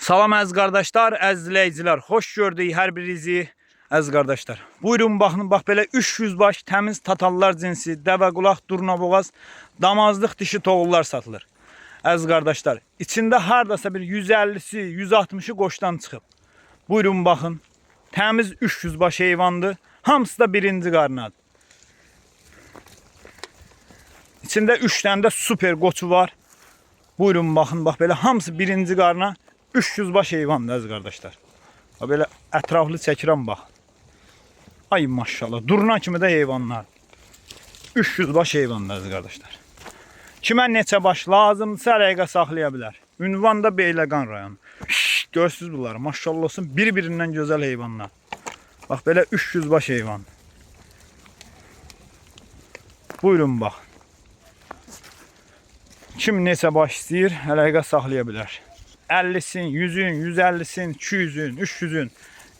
Salam əziz qardaşlar, əziz izləyicilər. Xoş gördük hər birinizi, əziz qardaşlar. Buyurun baxın, bax belə 300 baş təmiz tatallar cinsi, dəvə qulaq, durnaboğaz, damazlıq dişi toğullar satılır. Əziz qardaşlar, içində hardasa bir 150'si, 160'ı qoşdan çıxıb. Buyurun baxın, təmiz 300 baş heyvandır. Hamısı da birinci qarnadır. İçində 3 dənə də super qoçu var. Buyurun baxın, bax belə hamısı birinci qarna. 300 baş heyvandır əziz qardaşlar. Belə ətraflı çəkirəm bax. Ay maşallah, durna kimi də heyvanlar. 300 baş heyvandır əziz qardaşlar. Kimə neçə baş lazımdırsa əlaqə saxlaya bilər. Ünvan da Beyləqan rayonu. Görsünüz bunları, maşallah olsun, bir-birindən gözəl heyvanlar. Bax belə 300 baş heyvan. Buyurun bax. Kim neçə baş istəyir əlaqə saxlaya bilər. 50'sin, 100'ün, 150'sin, 200'ün, 300'ün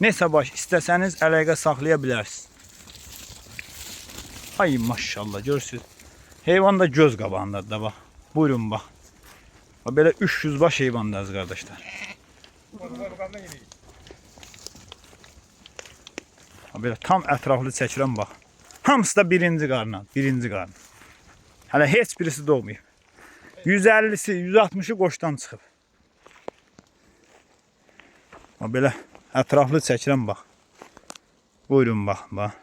neçə baş istəsəniz əlaqə saxlaya bilərsiniz. Ay maşallah, görürsünüz. Heyvan da göz qabağındadır da bax. Buyurun bax. Belə 300 baş heyvandır əziz qardaşlar. Belə tam ətraflı çəkirəm bax. Hamısı da birinci qarna, birinci qarna. Hələ heç birisi doğmayıb. 150'si, 160'ı qoşdan çıxıb. Belə ətraflı çəkirəm bax. Buyurun bax, bax.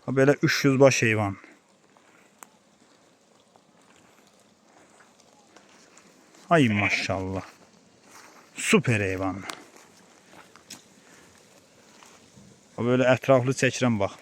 Belə 300 baş heyvan. Ay maşallah. Super heyvan. Belə ətraflı çəkirəm bax.